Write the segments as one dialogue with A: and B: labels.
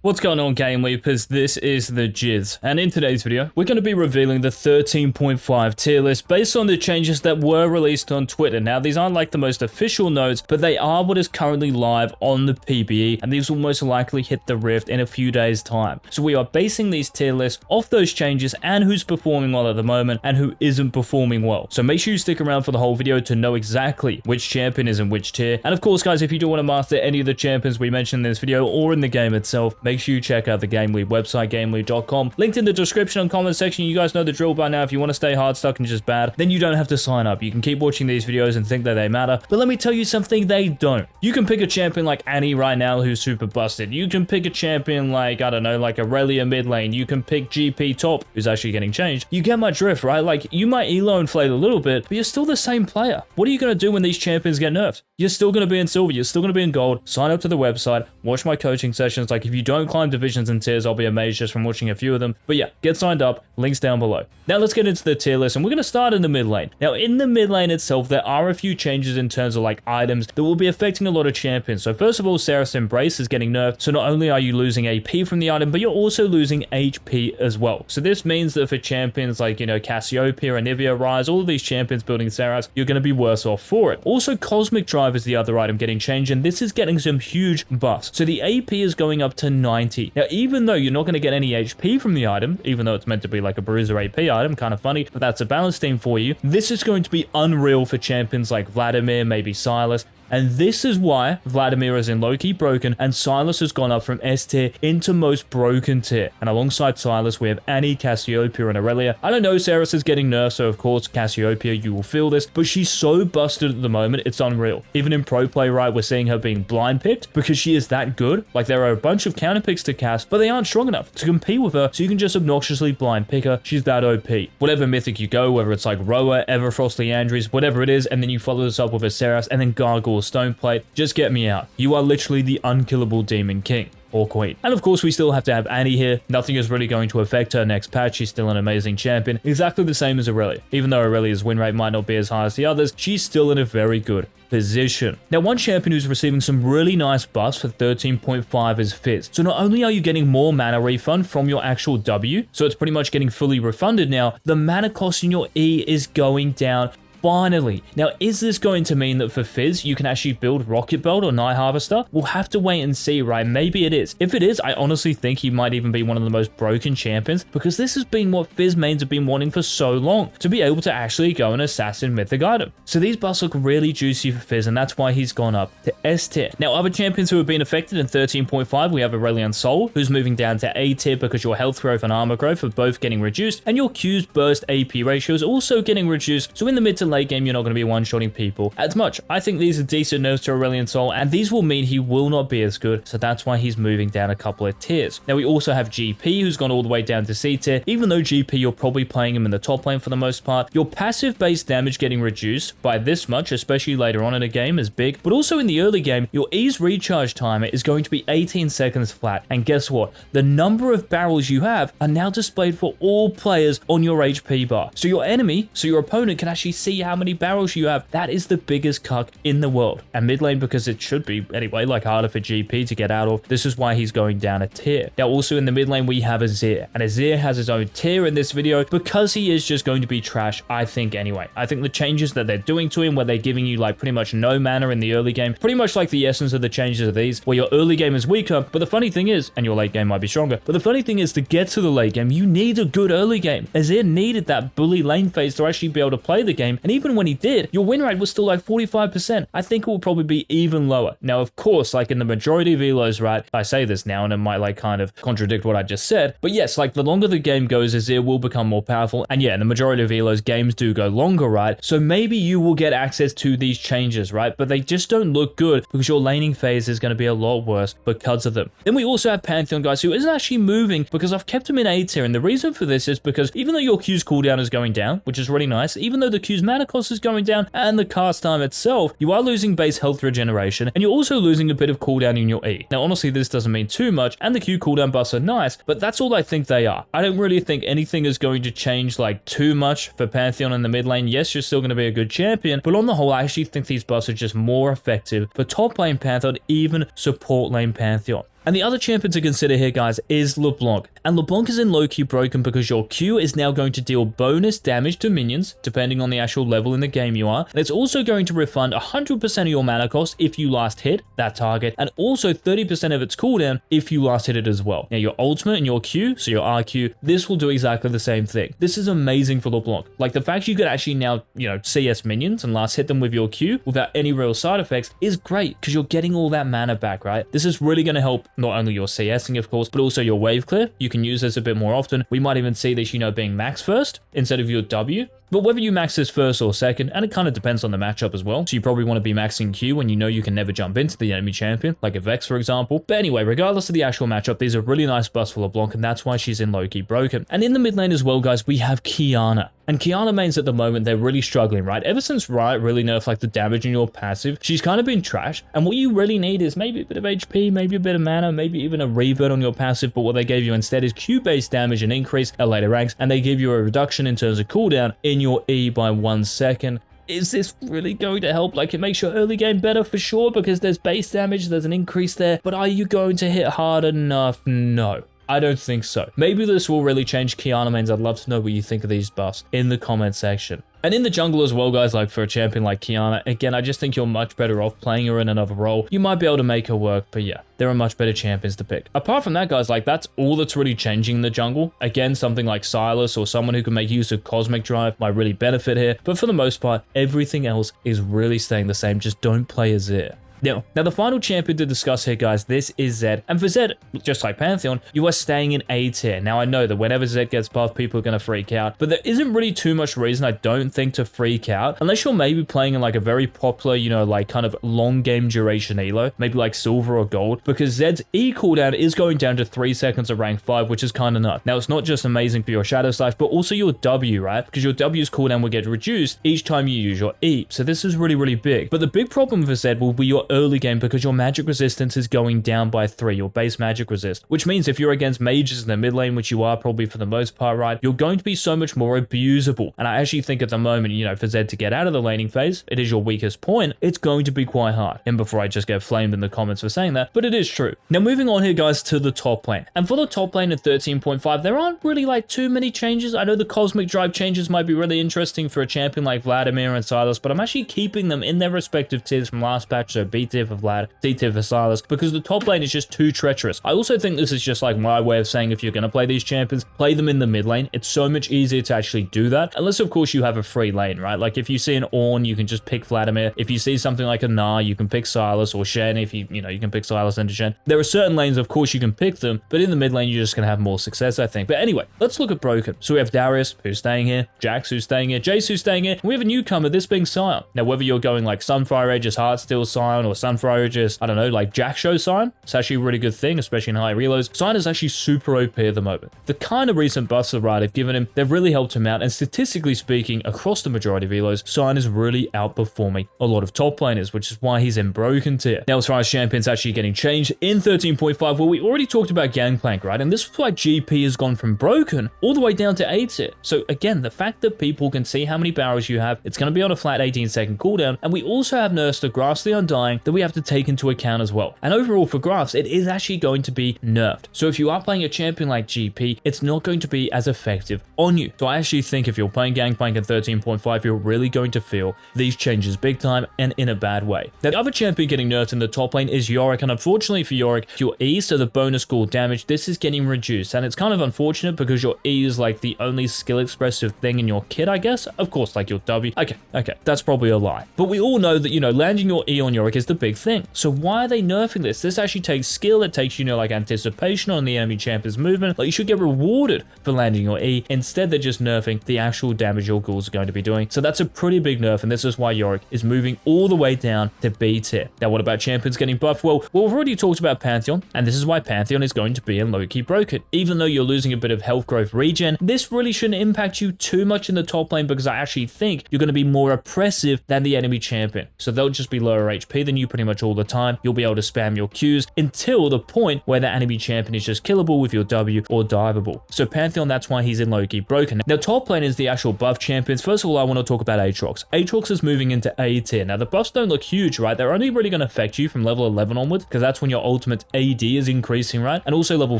A: What's going on, GameLeapers? This is the Jizz, and in today's video, we're going to be revealing the 13.5 tier list based on the changes that were released on Twitter. Now, these aren't like the most official notes, but they are what is currently live on the PBE, and these will most likely hit the Rift in a few days' time. So we are basing these tier lists off those changes and who's performing well at the moment and who isn't performing well. So make sure you stick around for the whole video to know exactly which champion is in which tier. And of course, guys, if you do want to master any of the champions we mentioned in this video or in the game itself, make sure you check out the GameLeap website, GameLeap.com. Linked in the description and comment section. You guys know the drill by now. If you want to stay hard stuck and just bad, then you don't have to sign up. You can keep watching these videos and think that they matter. But let me tell you something, they don't. You can pick a champion like Annie right now who's super busted. You can pick a champion like, I don't know, like Aurelia mid lane. You can pick GP top, who's actually getting changed. You get my drift, right? Like, you might elo inflate a little bit, but you're still the same player. What are you going to do when these champions get nerfed? You're still going to be in silver. You're still going to be in gold. Sign up to the website. Watch my coaching sessions. Like, if you don't climb divisions and tiers, I'll be amazed just from watching a few of them. But yeah, get signed up. Links down below. Now let's get into the tier list, and we're going to start in the mid lane. Now, in the mid lane itself, there are a few changes in terms of like items that will be affecting a lot of champions. So first of all, Sarah's Embrace is getting nerfed. So not only are you losing AP from the item, but you're also losing HP as well. So this means that for champions like, you know, Cassiopeia and Nivea Rise, all of these champions building Sarah's, you're going to be worse off for it. Also, Cosmic Drive is the other item getting changed, and this is getting some huge buffs. So the AP is going up to 90. Now, even though you're not going to get any HP from the item, even though it's meant to be like a bruiser AP item, kind of funny, but that's a balance theme for you, this is going to be unreal for champions like Vladimir, maybe Silas. And this is why Vladimir is in low-key broken and Silas has gone up from S tier into most broken tier. And alongside Silas, we have Annie, Cassiopeia, and Aurelia. I don't know, Saris is getting nerfed, so of course, Cassiopeia, you will feel this, but she's so busted at the moment, it's unreal. Even in pro play, right, we're seeing her being blind picked because she is that good. Like, there are a bunch of counter picks to cast, but they aren't strong enough to compete with her, so you can just obnoxiously blind pick her. She's that OP. Whatever mythic you go, whether it's like Roa, Everfrost, Leandries, whatever it is, and then you follow this up with a Saras and then Gargoyle Stoneplate, just get me out. You are literally the unkillable Demon King or Queen. And of course, we still have to have Annie here. Nothing is really going to affect her next patch. She's still an amazing champion, exactly the same as Aurelia. Even though Aurelia's win rate might not be as high as the others, she's still in a very good position. Now, one champion who's receiving some really nice buffs for 13.5 is Fizz. So not only are you getting more mana refund from your actual W, so it's pretty much getting fully refunded now, the mana cost in your E is going down. Finally. Now, is this going to mean that for Fizz, you can actually build Rocket Belt or Night Harvester? We'll have to wait and see, right? Maybe it is. If it is, I honestly think he might even be one of the most broken champions, because this has been what Fizz mains have been wanting for so long, to be able to actually go an assassin mythic item. So these buffs look really juicy for Fizz, and that's why he's gone up to S tier. Now, other champions who have been affected in 13.5, we have Aurelian Soul, who's moving down to A tier because your health growth and armor growth are both getting reduced, and your Q's burst AP ratio is also getting reduced. So in the mid to late game, you're not going to be one-shotting people as much. I think these are decent nerfs to Aurelian Soul, and these will mean he will not be as good, so that's why he's moving down a couple of tiers. Now, we also have GP, who's gone all the way down to C tier. Even though GP, you're probably playing him in the top lane for the most part, your passive base damage getting reduced by this much, especially later on in a game, is big, but also in the early game, your E's recharge timer is going to be 18 seconds flat, and guess what? The number of barrels you have are now displayed for all players on your HP bar. So your enemy, so your opponent can actually see how many barrels you have. That is the biggest cuck in the world. And mid lane, because it should be anyway, like harder for GP to get out of, this is why he's going down a tier. Now, also in the mid lane, we have Azir, and Azir has his own tier in this video because he is just going to be trash, I think anyway. I think the changes that they're doing to him, where they're giving you like pretty much no mana in the early game, pretty much like the essence of the changes of these, where your early game is weaker, but the funny thing is, and your late game might be stronger, but the funny thing is, to get to the late game, you need a good early game. Azir needed that bully lane phase to actually be able to play the game, and even when he did, your win rate was still like 45%. I think it will probably be even lower. Now, of course, like in the majority of elos, right, I say this now and it might like kind of contradict what I just said, but yes, like the longer the game goes, Azir will become more powerful, and yeah, in the majority of elos, games do go longer, right? So maybe you will get access to these changes, right? But they just don't look good because your laning phase is going to be a lot worse because of them. Then we also have Pantheon, guys, who isn't actually moving because I've kept him in A tier, and the reason for this is because even though your Q's cooldown is going down, which is really nice, even though the Q's mana cost is going down and the cast time itself, you are losing base health regeneration, and you're also losing a bit of cooldown in your E. Now, honestly, this doesn't mean too much, and the Q cooldown buffs are nice, but that's all I think they are. I don't really think anything is going to change like too much for Pantheon in the mid lane. Yes, you're still going to be a good champion, but on the whole, I actually think these buffs are just more effective for top lane Pantheon, even support lane Pantheon. And the other champion to consider here, guys, is LeBlanc. And LeBlanc is in low-key broken because your Q is now going to deal bonus damage to minions, depending on the actual level in the game you are. And it's also going to refund 100% of your mana cost if you last hit that target, and also 30% of its cooldown if you last hit it as well. Now, your ultimate and your Q, so your RQ, this will do exactly the same thing. This is amazing for LeBlanc. Like, the fact you could actually now, CS minions and last hit them with your Q without any real side effects is great because you're getting all that mana back, right? This is really going to help not only your CSing, of course, but also your wave clear. You can use this a bit more often. We might even see this, being max first instead of your W. But whether you max this first or second, and it kind of depends on the matchup as well. So you probably want to be maxing Q when you know you can never jump into the enemy champion, like a Vex, for example. But anyway, regardless of the actual matchup, these are really nice buffs for LeBlanc, and that's why she's in low-key broken. And in the mid lane as well, guys, we have Qiyana. And Qiyana mains at the moment, they're really struggling, right? Ever since Riot really nerfed like the damage in your passive, she's kind of been trash. And what you really need is maybe a bit of HP, maybe a bit of mana, maybe even a revert on your passive. But what they gave you instead is Q-based damage and increase at later ranks. And they give you a reduction in terms of cooldown in your E by 1 second. Is this really going to help? Like, it makes your early game better for sure because there's base damage, there's an increase there. But are you going to hit hard enough? No. I don't think so. Maybe this will really change Qiyana mains. I'd love to know what you think of these buffs in the comment section. And in the jungle as well, guys, like for a champion like Qiyana, again, I just think you're much better off playing her in another role. You might be able to make her work, but yeah, there are much better champions to pick. Apart from that, guys, like that's all that's really changing in the jungle. Again, something like Sylas or someone who can make use of Cosmic Drive might really benefit here. But for the most part, everything else is really staying the same. Just don't play Azir. Now, the final champion to discuss here, guys, this is Zed. And for Zed, just like Pantheon, you are staying in A tier. Now, I know that whenever Zed gets buffed, people are going to freak out, but there isn't really too much reason, I don't think, to freak out, unless you're maybe playing in like a very popular, like kind of long game duration elo, maybe like silver or gold, because Zed's E cooldown is going down to 3 seconds of rank 5, which is kind of nuts. Now, it's not just amazing for your Shadow Slice, but also your W, right? Because your W's cooldown will get reduced each time you use your E. So this is really, really big. But the big problem for Zed will be your early game because your magic resistance is going down by 3, your base magic resist, which means if you're against mages in the mid lane, which you are probably for the most part, right, you're going to be so much more abusable. And I actually think at the moment, for Zed to get out of the laning phase, it is your weakest point, it's going to be quite hard. And before I just get flamed in the comments for saying that, but it is true. Now moving on here, guys, to the top lane. And for the top lane at 13.5, there aren't really like too many changes. I know the Cosmic Drive changes might be really interesting for a champion like Vladimir and Sylas, but I'm actually keeping them in their respective tiers from last patch, so B tier for Vlad, C tier for Sylas, because the top lane is just too treacherous. I also think this is just like my way of saying if you're going to play these champions, play them in the mid lane. It's so much easier to actually do that, unless of course you have a free lane, right? Like if you see an Ornn, you can just pick Vladimir. If you see something like a Gnar, you can pick Sylas, or Shen, if you can pick Sylas into Shen. There are certain lanes, of course, you can pick them, but in the mid lane, you're just going to have more success, I think. But anyway, let's look at broken. So we have Darius, who's staying here, Jax, who's staying here, Jace, who's staying here, and we have a newcomer, this being Sion. Now, whether you're going like Sunfire Aegis Heartsteel Sion, or Sunfire Aegis, I don't know, like Jack Show Sion, it's actually a really good thing, especially in high reloads. Sion is actually super OP at the moment. The kind of recent buffs that Riot have given him, they've really helped him out, and statistically speaking, across the majority of elos, Sion is really outperforming a lot of top laners, which is why he's in broken tier. Now, as far as champions actually getting changed in 13.5, well, we already talked about Gangplank, right? And this is why GP has gone from broken all the way down to A tier. So again, the fact that people can see how many barrels you have, it's going to be on a flat 18-second cooldown, and we also have nerfs to Grass the Undying that we have to take into account as well. And overall for Grass, it is actually going to be nerfed. So if you are playing a champion like GP, it's not going to be as effective on you. So I actually think if you're playing Gangplank at 13.5, you're really going to feel these changes big time and in a bad way. Now, the other champion getting nerfed in the top lane is Yorick, and unfortunately for Yorick, your E, so the bonus skill damage, this is getting reduced. And it's kind of unfortunate because your E is like the only skill expressive thing in your kit, I guess. Of course, like your W. Okay, that's probably a lie. But we all know that, landing your E on Yorick is the big thing. So why are they nerfing this? This actually takes skill, it takes, like anticipation on the enemy champion's movement. Like you should get rewarded for landing your E. Instead, they're just nerfing the actual damage your ghouls are going to be doing. So that's a pretty big nerf, and this is why Yorick is moving all the way down to B tier. Now, what about champions getting buffed? Well, we've already talked about Pantheon, and this is why Pantheon is going to be in low-key broken. Even though you're losing a bit of health growth regen, this really shouldn't impact you too much in the top lane because I actually think you're going to be more oppressive than the enemy champion. So they'll just be lower HP than you pretty much all the time. You'll be able to spam your Qs until the point where the enemy champion is just killable with your W or diveable. So Pantheon, that's why he's in low-key broken. Now top lane is the actual buff champions. First of all, I want to talk about Aatrox. Aatrox is moving into A tier. Now the buffs don't look huge, right? They're only really going to affect you from level 11 onwards, because that's when your ultimate AD is increasing, right? And also level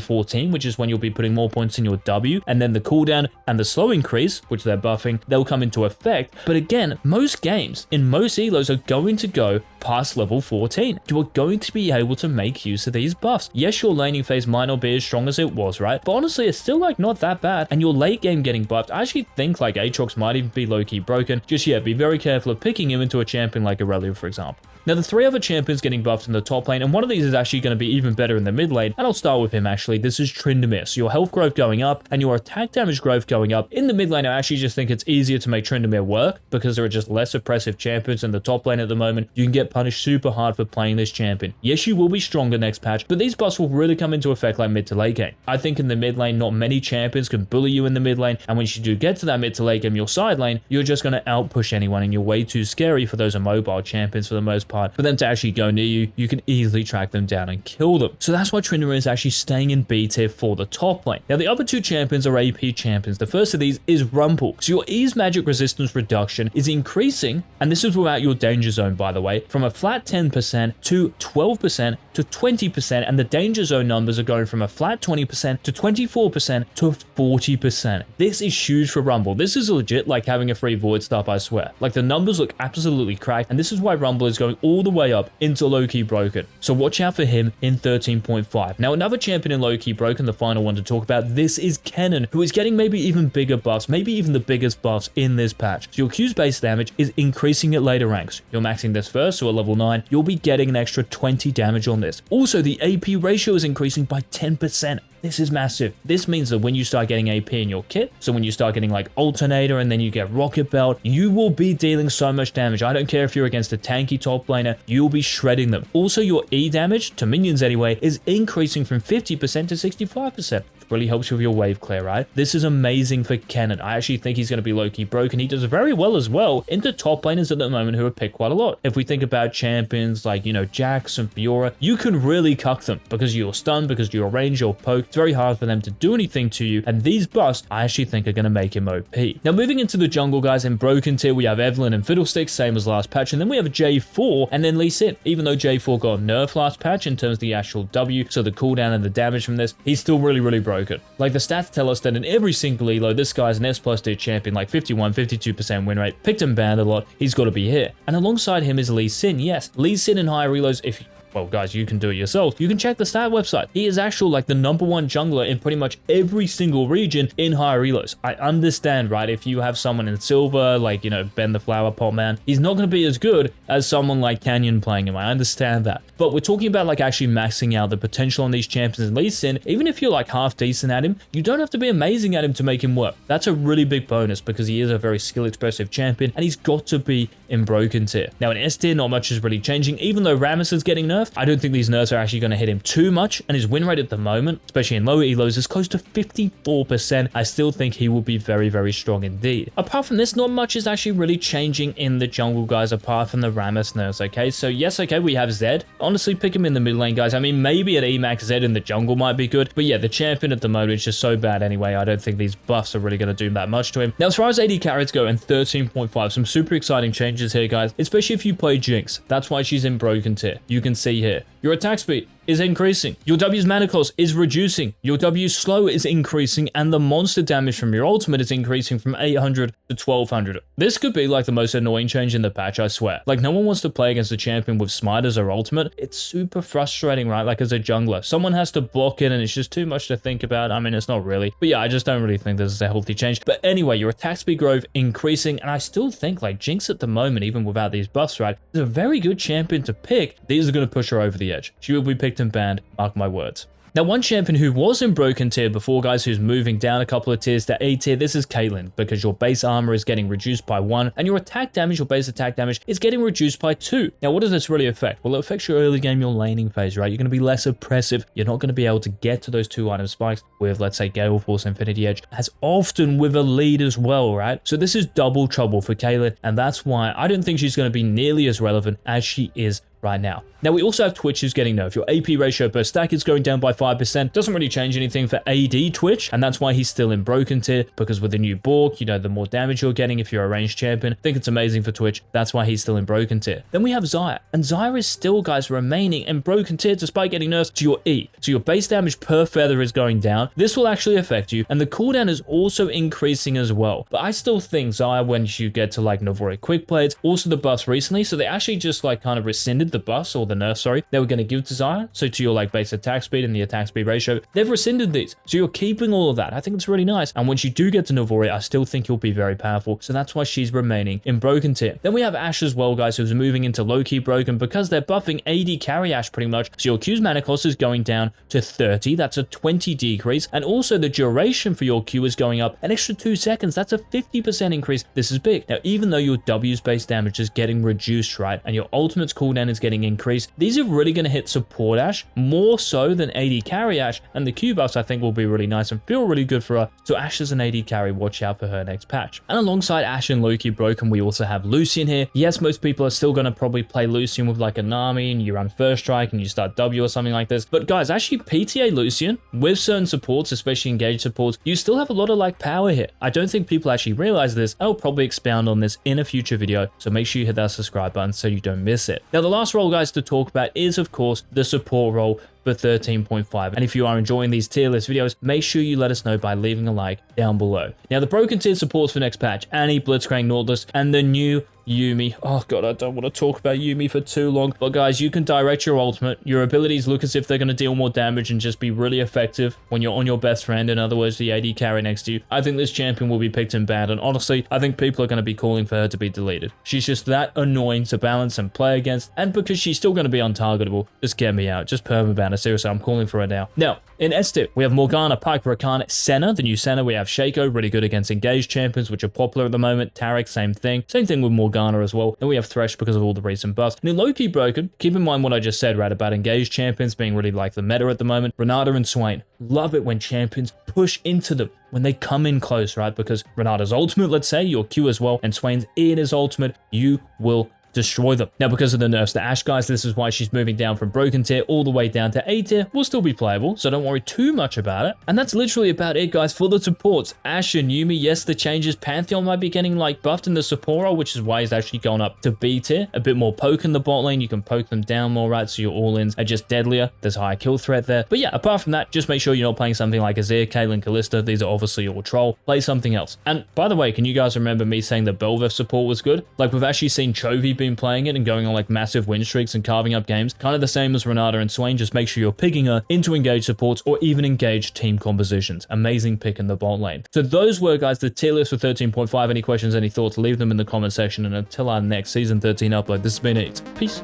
A: 14, which is when you'll be putting more points in your W, and then the cooldown and the slow increase, which they're buffing, they'll come into effect. But again, most games in most elos are going to go past level 14. You are going to be able to make use of these buffs. Yes, your laning phase might not be as strong as it was, right? But honestly, it's still like not that bad. And your late game getting buffed, I actually think like Aatrox might even be low-key broken. Just yeah, be very careful of picking him into a champion like Aurelia, for example. Now, the three other champions getting buffed in the top lane, and one of these is actually going to be even better in the mid lane, and I'll start with him actually. This is Tryndamere. So your health growth going up, and your attack damage growth going up. In the mid lane, I actually just think it's easier to make Tryndamere work, because there are just less oppressive champions in the top lane at the moment. You can get punished super hard for playing this champion. Yes, you will be stronger next patch, but these buffs will really come into effect like mid to late game. I think in the mid lane, not many champions can bully you in the mid lane, and once you do get to that mid to late game, your side lane, you're just going to outpush anyone, and you're way too scary for those immobile champions for the most part. For them to actually go near you, you can easily track them down and kill them. So that's why Tryndamere is actually staying in B tier for the top lane. Now the other two champions are AP champions. The first of these is Rumble. So your E's magic resistance reduction is increasing, and this is without your danger zone, by the way, from a flat 10% to 12% to 20%, and the danger zone numbers are going from a flat 20% to 24% to 40%. This is huge for Rumble. This is legit like having a free void stuff, I swear. Like the numbers look absolutely cracked, and this is why Rumble is going all the way up into low-key broken. So watch out for him in 13.5. Now another champion in low-key broken, the final one to talk about, this is Kennen, who is getting maybe even bigger buffs, maybe even the biggest buffs in this patch. So your Q's base damage is increasing at later ranks. You're maxing this first, so at level 9, you'll be getting an extra 20 damage on this. Also, the AP ratio is increasing by 10%. This is massive. This means that when you start getting AP in your kit, so when you start getting like Alternator and then you get Rocket Belt, you will be dealing so much damage. I don't care if you're against a tanky top laner, you'll be shredding them. Also, your E damage, to minions anyway, is increasing from 50% to 65%. Really helps you with your wave clear, right? This is amazing for Kennen. I actually think he's going to be low-key broken. He does very well as well into top laners at the moment who are picked quite a lot. If we think about champions like, you know, Jax and Fiora, you can really cuck them because you're stunned, because you're ranged, you're poked. It's very hard for them to do anything to you, and these buffs I actually think are going to make him OP. Now moving into the jungle, guys, in broken tier, we have Evelynn and Fiddlesticks, same as last patch, and then we have J4 and then Lee Sin. Even though J4 got nerfed last patch in terms of the actual W, so the cooldown and the damage from this, he's still really broken. Like the stats tell us that in every single elo, this guy's an S+ tier champion, like 51-52% win rate, picked and banned a lot, he's got to be here. And alongside him is Lee Sin. Yes, Lee Sin in higher elos, if well, guys, you can do it yourself. You can check the stat website. He is actually like the #1 jungler in pretty much every single region in higher elos. I understand, right? If you have someone in silver, like, you know, Ben the Flower Pot Man, he's not going to be as good as someone like Canyon playing him. I understand that. But we're talking about like actually maxing out the potential on these champions in Lee Sin. Even if you're like half decent at him, you don't have to be amazing at him to make him work. That's a really big bonus because he is a very skill expressive champion and he's got to be in broken tier. Now in S tier, not much is really changing. Even though Rammus is getting nerfed, I don't think these nerfs are actually going to hit him too much, and his win rate at the moment, especially in lower elos, is close to 54%. I still think he will be very strong indeed. Apart from this, not much is actually really changing in the jungle, guys, apart from the Rammus nerfs, okay? So yes, okay, we have Zed. Honestly, pick him in the mid lane, guys. I mean, maybe at Emax Zed in the jungle might be good, but yeah, the champion at the moment is just so bad anyway. I don't think these buffs are really going to do that much to him. Now, as far as AD carries go in 13.5, some super exciting changes here, guys, especially if you play Jinx. That's why she's in broken tier. You can see here. Your attack speed is increasing. Your W's mana cost is reducing. Your W's slow is increasing, and the monster damage from your ultimate is increasing from 800 to 1200. This could be like the most annoying change in the patch, I swear. Like, no one wants to play against a champion with smite as their ultimate. It's super frustrating, right? Like, as a jungler, someone has to block it, and it's just too much to think about. I mean, it's not really. But yeah, I just don't really think this is a healthy change. But anyway, your attack speed growth increasing, and I still think, like, Jinx at the moment, even without these buffs, right, is a very good champion to pick. These are going to push her over the edge. She will be picked and banned, mark my words. Now, one champion who was in broken tier before, guys, who's moving down a couple of tiers to A tier, this is Caitlyn, because your base armor is getting reduced by 1, and your attack damage, your base attack damage, is getting reduced by 2. Now, what does this really affect? Well, it affects your early game, your laning phase, right? You're going to be less oppressive. You're not going to be able to get to those 2 item spikes with, let's say, Gale Force Infinity Edge, as often with a lead as well, right? So this is double trouble for Caitlyn, and that's why I don't think she's going to be nearly as relevant as she is right now. Now, we also have Twitch who's getting nerfed. Your AP ratio per stack is going down by 5%. Doesn't really change anything for AD Twitch, and that's why he's still in broken tier, because with the new Bork, you know, the more damage you're getting if you're a ranged champion. I think it's amazing for Twitch. That's why he's still in broken tier. Then we have Xayah, and Xayah is still, guys, remaining in broken tier despite getting nerfed to your E. So your base damage per feather is going down. This will actually affect you, and the cooldown is also increasing as well. But I still think Xayah, when you get to like Navori quick plates, also the buffs recently, so they actually just like kind of rescinded the buffs, or the nerf, sorry, they were going to give to Xayah. So to your like base attack speed and the attack speed ratio, they've rescinded these. So you're keeping all of that. I think it's really nice. And once you do get to Navori, I still think you'll be very powerful. So that's why she's remaining in broken tier. Then we have Ashe as well, guys, who's moving into low-key broken because they're buffing AD carry Ashe pretty much. So your Q's mana cost is going down to 30. That's a 20 decrease. And also the duration for your Q is going up an extra 2 seconds. That's a 50% increase. This is big. Now, even though your W's base damage is getting reduced, right, and your ultimate's cooldown is getting increased, these are really going to hit support Ashe more so than AD carry Ashe, and the Q buffs I think will be really nice and feel really good for her. So Ashe is an AD carry, watch out for her next patch. And alongside Ashe and low-key broken, we also have Lucian here. Yes, most people are still going to probably play Lucian with like a Nami, and you run first strike and you start W or something like this. But guys, actually PTA Lucian with certain supports, especially engaged supports, you still have a lot of like power here. I don't think people actually realize this. I'll probably expound on this in a future video, so make sure you hit that subscribe button so you don't miss it. Now, the last role, guys, to talk about is of course the support role for 13.5. And if you are enjoying these tier list videos, make sure you let us know by leaving a like down below. Now, the broken tier supports for next patch: Annie, Blitzcrank, Nautilus, and the new Yuumi. Oh god, I don't want to talk about Yuumi for too long. But guys, you can direct your ultimate. Your abilities look as if they're going to deal more damage and just be really effective when you're on your best friend, in other words, the AD carry next to you. I think this champion will be picked and banned, and honestly, I think people are going to be calling for her to be deleted. She's just that annoying to balance and play against, and because she's still going to be untargetable, just get me out. Just permaban her. Seriously, I'm calling for her now. Now, in S tier, we have Morgana, Piper, Rakan, Senna, the new Senna. We have Shaco, really good against engaged champions, which are popular at the moment. Taric, same thing. Same thing with Morgana as well. Then we have Thresh because of all the recent buffs. And in low-key broken, keep in mind what I just said, right, about engaged champions being really like the meta at the moment. Renata and Swain. Love it when champions push into them, when they come in close, right? Because Renata's ultimate, let's say, your Q as well, and Swain's in his ultimate, you will destroy them. Now, because of the nerfs to Ashe, guys, this is why she's moving down from broken tier all the way down to A tier. Will still be playable, so don't worry too much about it. And that's literally about it, guys, for the supports. Ashe and Yuumi, yes, the changes. Pantheon might be getting like buffed in the support role, which is why he's actually going up to B tier. A bit more poke in the bot lane. You can poke them down more, right? So your all-ins are just deadlier. There's higher kill threat there. But yeah, apart from that, just make sure you're not playing something like Azir, Caitlyn, Kalista. These are obviously all troll. Play something else. And by the way, can you guys remember me saying the Bel'Veth support was good? Like, we've actually seen Chovy been playing it and going on like massive win streaks and carving up games. Kind of the same as Renata and Swain. Just make sure you're picking her into engaged supports or even engaged team compositions. Amazing pick in the bot lane. So those were, guys, the tier list for 13.5. Any questions, any thoughts, leave them in the comment section. And until our next season 13 upload, this has been it. Peace.